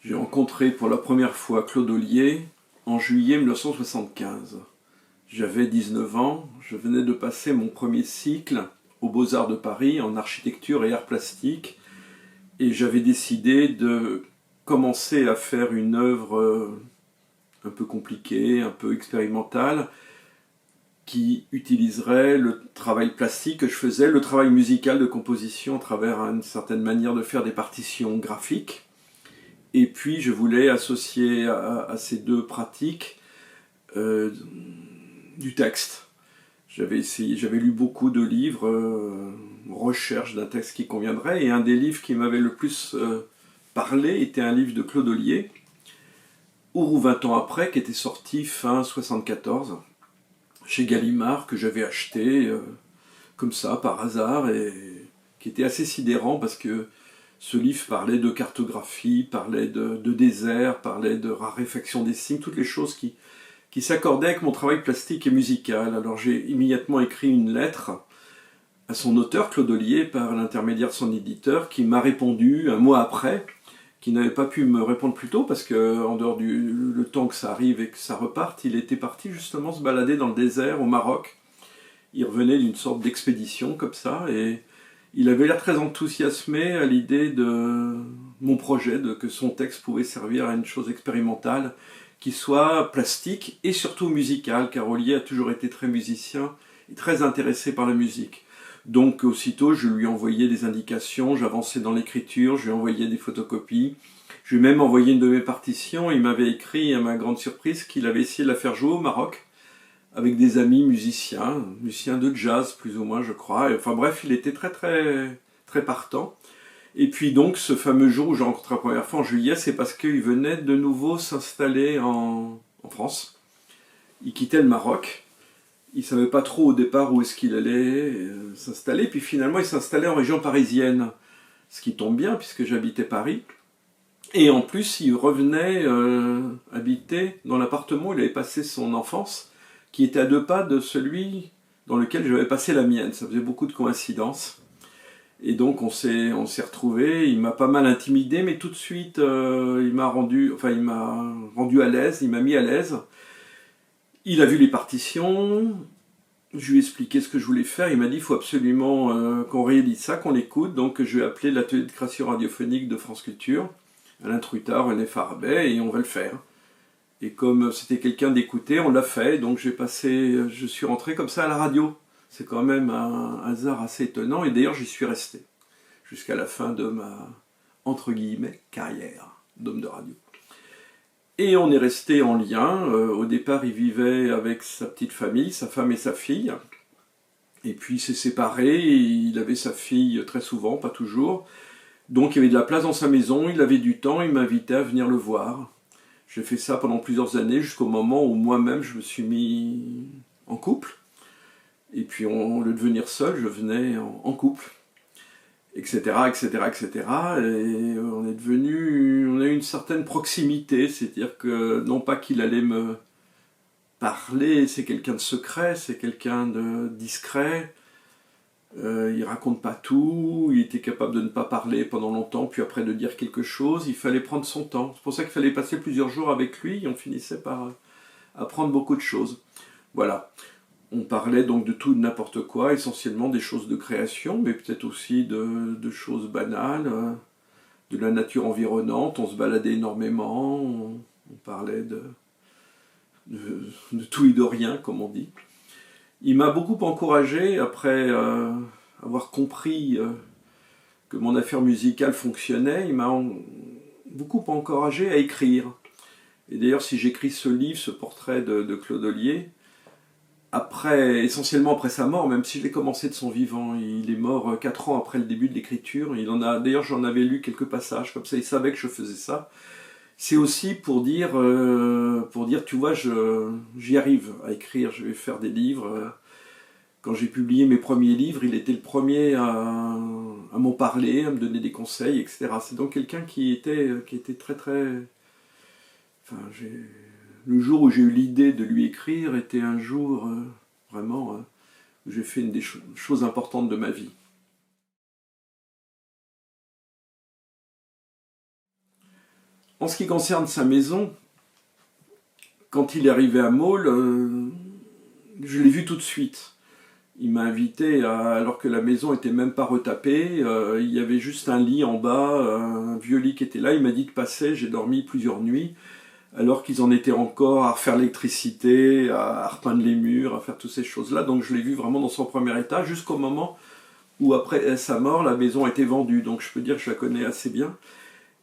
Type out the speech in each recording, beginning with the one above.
J'ai rencontré pour la première fois Claude Ollier en juillet 1975. J'avais 19 ans, je venais de passer mon premier cycle aux Beaux-Arts de Paris en architecture et arts plastiques et j'avais décidé de commencer à faire une œuvre un peu compliquée, un peu expérimentale, qui utiliserait le travail plastique que je faisais, le travail musical de composition à travers une certaine manière de faire des partitions graphiques. Et puis je voulais associer à ces deux pratiques du texte. J'avais lu beaucoup de livres, recherche d'un texte qui conviendrait, et un des livres qui m'avait le plus parlé était un livre de Claude Ollier, ou 20 ans après, qui était sorti fin 74, chez Gallimard, que j'avais acheté comme ça, par hasard, et qui était assez sidérant parce que ce livre parlait de cartographie, parlait de désert, parlait de raréfaction des signes, toutes les choses qui s'accordaient avec mon travail plastique et musical. Alors j'ai immédiatement écrit une lettre à son auteur, Claude Ollier, par l'intermédiaire de son éditeur, qui m'a répondu un mois après, qui n'avait pas pu me répondre plus tôt, parce que en dehors le temps que ça arrive et que ça reparte, il était parti justement se balader dans le désert au Maroc. Il revenait d'une sorte d'expédition comme ça, et il avait l'air très enthousiasmé à l'idée de mon projet, que son texte pouvait servir à une chose expérimentale, qui soit plastique et surtout musicale, car Ollier a toujours été très musicien et très intéressé par la musique. Donc aussitôt, je lui envoyais des indications, j'avançais dans l'écriture, je lui envoyais des photocopies, je lui ai même envoyé une de mes partitions. Il m'avait écrit, à ma grande surprise, qu'il avait essayé de la faire jouer au Maroc, avec des amis musiciens de jazz plus ou moins je crois. Enfin bref, il était très partant. Et puis donc ce fameux jour où j'ai rencontré la première fois en juillet, c'est parce qu'il venait de nouveau s'installer en France. Il quittait le Maroc. Il ne savait pas trop au départ où est-ce qu'il allait s'installer. Puis finalement il s'installait en région parisienne. Ce qui tombe bien puisque j'habitais Paris. Et en plus il revenait habiter dans l'appartement où il avait passé son enfance, qui était à 2 pas de celui dans lequel j'avais passé la mienne. Ça faisait beaucoup de coïncidences. Et donc on s'est retrouvés, il m'a pas mal intimidé, mais tout de suite il m'a rendu à l'aise, il m'a mis à l'aise. Il a vu les partitions, je lui ai expliqué ce que je voulais faire, il m'a dit il faut absolument qu'on réédite ça, qu'on l'écoute. Donc je lui ai appelé l'atelier de création radiophonique de France Culture, Alain Truitard, René Farabet, et on va le faire. Et comme c'était quelqu'un d'écouté, on l'a fait, donc je suis rentré comme ça à la radio. C'est quand même un hasard assez étonnant, et d'ailleurs j'y suis resté jusqu'à la fin de ma, entre guillemets, carrière d'homme de radio. Et on est resté en lien. Au départ, il vivait avec sa petite famille, sa femme et sa fille. Et puis il s'est séparé, et il avait sa fille très souvent, pas toujours. Donc il y avait de la place dans sa maison, il avait du temps, il m'invitait à venir le voir. J'ai fait ça pendant plusieurs années, jusqu'au moment où moi-même je me suis mis en couple. Et puis au lieu de venir seul, je venais en couple, etc., etc., etc. Et on a eu une certaine proximité, c'est-à-dire que non pas qu'il allait me parler, c'est quelqu'un de secret, c'est quelqu'un de discret. Il raconte pas tout, il était capable de ne pas parler pendant longtemps, puis après de dire quelque chose. Il fallait prendre son temps. C'est pour ça qu'il fallait passer plusieurs jours avec lui, et on finissait par apprendre beaucoup de choses. Voilà. On parlait donc de tout et de n'importe quoi, essentiellement des choses de création, mais peut-être aussi de choses banales, de la nature environnante. On se baladait énormément, on parlait de tout et de rien, comme on dit. Il m'a beaucoup encouragé, après avoir compris que mon affaire musicale fonctionnait, il m'a beaucoup encouragé à écrire. Et d'ailleurs, si j'écris ce livre, ce portrait de Claude Ollier, essentiellement après sa mort, même si je l'ai commencé de son vivant, il est mort 4 ans après le début de l'écriture. D'ailleurs, j'en avais lu quelques passages, comme ça il savait que je faisais ça. C'est aussi pour dire, tu vois, j'y arrive à écrire, je vais faire des livres. Quand j'ai publié mes premiers livres, il était le premier à m'en parler, à me donner des conseils, etc. C'est donc quelqu'un qui était très... Enfin, le jour où j'ai eu l'idée de lui écrire était un jour vraiment où j'ai fait une des choses importantes de ma vie. En ce qui concerne sa maison, quand il est arrivé à Maule, je l'ai vu tout de suite. Il m'a invité, alors que la maison était même pas retapée, il y avait juste un lit en bas, un vieux lit qui était là. Il m'a dit de passer, j'ai dormi plusieurs nuits, alors qu'ils en étaient encore à refaire l'électricité, à repeindre les murs, à faire toutes ces choses-là. Donc je l'ai vu vraiment dans son premier état, jusqu'au moment où, après sa mort, la maison a été vendue. Donc je peux dire que je la connais assez bien.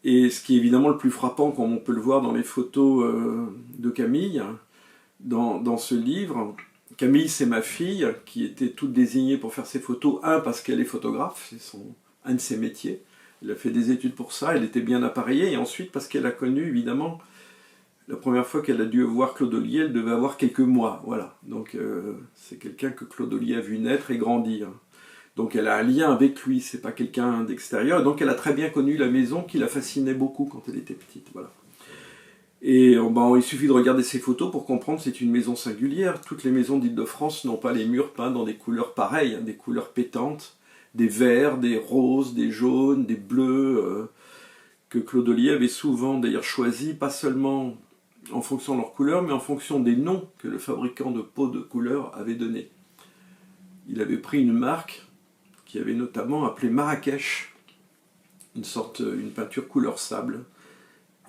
Et ce qui est évidemment le plus frappant, comme on peut le voir dans les photos de Camille, dans ce livre, Camille, c'est ma fille, qui était toute désignée pour faire ses photos. Parce qu'elle est photographe, c'est un de ses métiers. Elle a fait des études pour ça, elle était bien appareillée. Et ensuite, parce qu'elle a connu, évidemment, la première fois qu'elle a dû voir Claude Ollier, elle devait avoir quelques mois. Voilà. Donc, c'est quelqu'un que Claude Ollier a vu naître et grandir. Donc, elle a un lien avec lui, c'est pas quelqu'un d'extérieur. Donc, elle a très bien connu la maison qui la fascinait beaucoup quand elle était petite. Voilà. Et il suffit de regarder ces photos pour comprendre que c'est une maison singulière. Toutes les maisons d'Île-de-France n'ont pas les murs peints dans des couleurs pareilles, des couleurs pétantes, des verts, des roses, des jaunes, des bleus, que Claude Ollier avait souvent d'ailleurs choisi, pas seulement en fonction de leur couleur, mais en fonction des noms que le fabricant de pots de couleurs avait donnés. Il avait pris une marque qui avait notamment appelé Marrakech, une peinture couleur sable.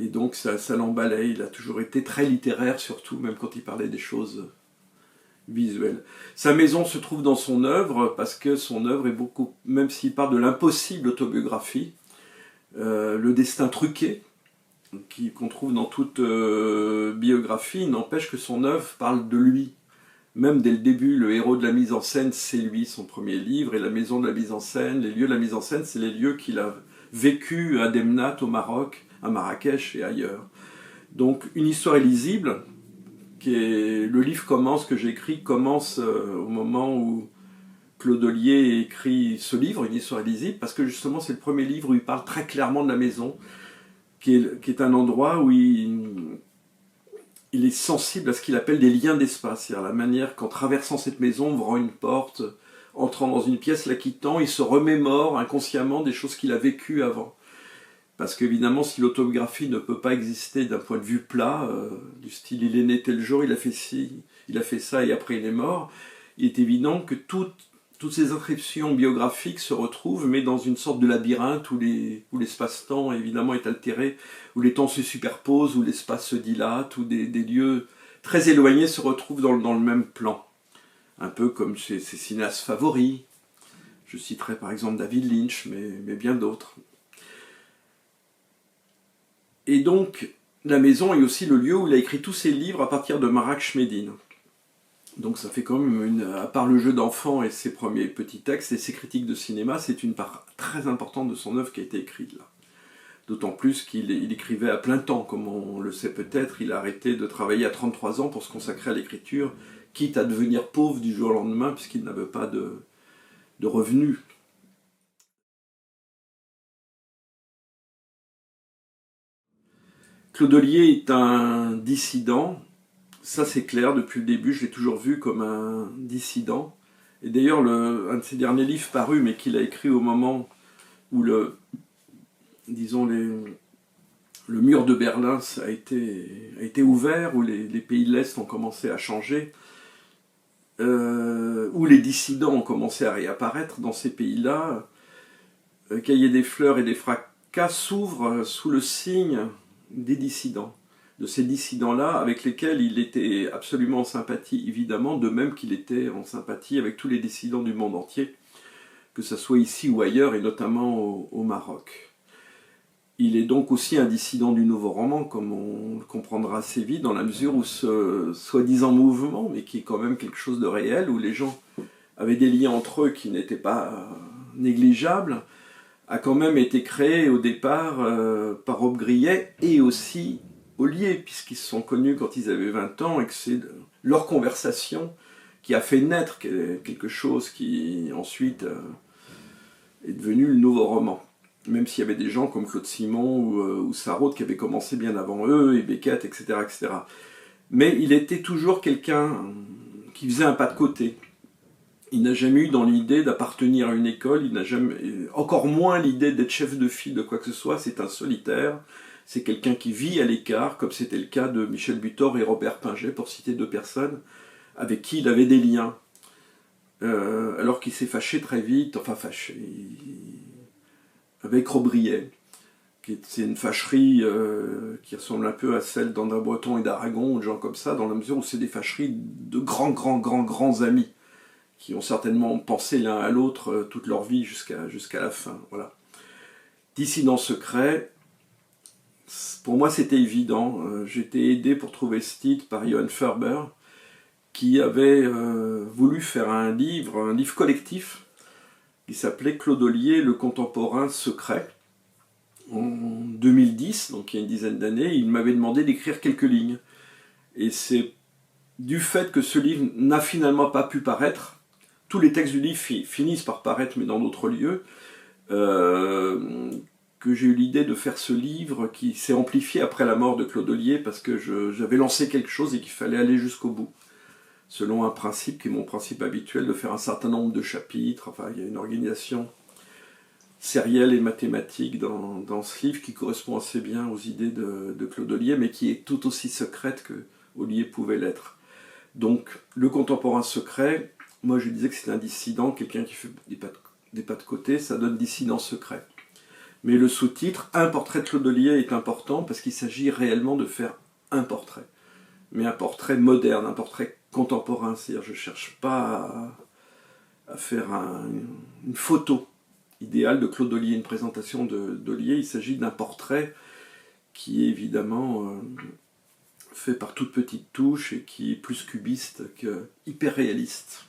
Et donc ça l'emballait, il a toujours été très littéraire surtout, même quand il parlait des choses visuelles. Sa maison se trouve dans son œuvre, parce que son œuvre est beaucoup, même s'il parle de l'impossible autobiographie, le destin truqué, qu'on trouve dans toute biographie, n'empêche que son œuvre parle de lui. Même dès le début, le héros de la mise en scène, c'est lui, son premier livre, et la maison de la mise en scène, les lieux de la mise en scène, c'est les lieux qu'il a vécu à Demnat, au Maroc, à Marrakech et ailleurs. Donc une histoire illisible, le livre que j'ai écrit commence au moment où Claude Ollier écrit ce livre, une histoire illisible, parce que justement c'est le premier livre où il parle très clairement de la maison, qui est un endroit où il est sensible à ce qu'il appelle des liens d'espace, c'est-à-dire la manière qu'en traversant cette maison, ouvrant une porte, entrant dans une pièce, la quittant, il se remémore inconsciemment des choses qu'il a vécues avant. Parce qu'évidemment, si l'autobiographie ne peut pas exister d'un point de vue plat, du style il est né tel jour, il a fait ça et après il est mort, il est évident que toutes ces inscriptions biographiques se retrouvent, mais dans une sorte de labyrinthe où l'espace-temps évidemment est altéré, où les temps se superposent, où l'espace se dilate, où des lieux très éloignés se retrouvent dans le même plan. Un peu comme chez ses cinéastes favoris. Je citerai par exemple David Lynch, mais bien d'autres. Et donc, la maison est aussi le lieu où il a écrit tous ses livres à partir de Marrakech Médine. Donc ça fait quand même, à part le jeu d'enfant et ses premiers petits textes et ses critiques de cinéma, c'est une part très importante de son œuvre qui a été écrite là. D'autant plus qu'il écrivait à plein temps, comme on le sait peut-être, il a arrêté de travailler à 33 ans pour se consacrer à l'écriture, quitte à devenir pauvre du jour au lendemain, puisqu'il n'avait pas de revenus. Claude Ollier est un dissident, ça c'est clair, depuis le début je l'ai toujours vu comme un dissident. Et d'ailleurs, un de ses derniers livres parus, mais qu'il a écrit au moment où le mur de Berlin a été ouvert, où les pays de l'Est ont commencé à changer, où les dissidents ont commencé à réapparaître dans ces pays-là, Cahiers des fleurs et des fracas s'ouvre sous le signe des dissidents, de ces dissidents-là avec lesquels il était absolument en sympathie, évidemment, de même qu'il était en sympathie avec tous les dissidents du monde entier, que ce soit ici ou ailleurs, et notamment au Maroc. Il est donc aussi un dissident du nouveau roman, comme on le comprendra assez vite, dans la mesure où ce soi-disant mouvement, mais qui est quand même quelque chose de réel, où les gens avaient des liens entre eux qui n'étaient pas négligeables, a quand même été créé au départ par Rob Grillet et aussi Ollier, puisqu'ils se sont connus quand ils avaient 20 ans et que c'est leur conversation qui a fait naître quelque chose qui ensuite est devenu le nouveau roman. Même s'il y avait des gens comme Claude Simon ou Sarraute qui avaient commencé bien avant eux, et Beckett, etc., etc. Mais il était toujours quelqu'un qui faisait un pas de côté. Il n'a jamais eu dans l'idée d'appartenir à une école, il n'a jamais, encore moins l'idée d'être chef de file de quoi que ce soit, c'est un solitaire, C'est quelqu'un qui vit à l'écart, comme c'était le cas de Michel Butor et Robert Pinget, pour citer deux personnes avec qui il avait des liens. Alors qu'il s'est fâché très vite, enfin fâché, avec Robriet. C'est une fâcherie qui ressemble un peu à celle d'André Breton et d'Aragon, ou de gens comme ça, dans la mesure où c'est des fâcheries de grands amis, qui ont certainement pensé l'un à l'autre toute leur vie jusqu'à la fin. Voilà. Dissident secret, pour moi c'était évident. J'ai été aidé pour trouver ce titre par Johann Ferber, qui avait voulu faire un livre collectif, qui s'appelait Claude Ollier, le contemporain secret. En 2010, donc il y a une dizaine d'années, il m'avait demandé d'écrire quelques lignes. Et c'est du fait que ce livre n'a finalement pas pu paraître, tous les textes du livre finissent par paraître, mais dans d'autres lieux, que j'ai eu l'idée de faire ce livre qui s'est amplifié après la mort de Claude Ollier, parce que j'avais lancé quelque chose et qu'il fallait aller jusqu'au bout. Selon un principe qui est mon principe habituel, de faire un certain nombre de chapitres. Enfin, il y a une organisation sérielle et mathématique dans ce livre qui correspond assez bien aux idées de Claude Ollier, mais qui est tout aussi secrète que Ollier pouvait l'être. Donc, le contemporain secret, moi je disais que c'est un dissident, quelqu'un qui fait des pas de côté, ça donne dissident secret. Mais le sous-titre, un portrait de Claude Ollier, est important parce qu'il s'agit réellement de faire un portrait. Mais un portrait moderne, un portrait contemporain. C'est-à-dire, je ne cherche pas à faire une photo idéale de Claude Ollier, une présentation d'Ollier. Il s'agit d'un portrait qui est évidemment fait par toutes petites touches et qui est plus cubiste que hyper réaliste.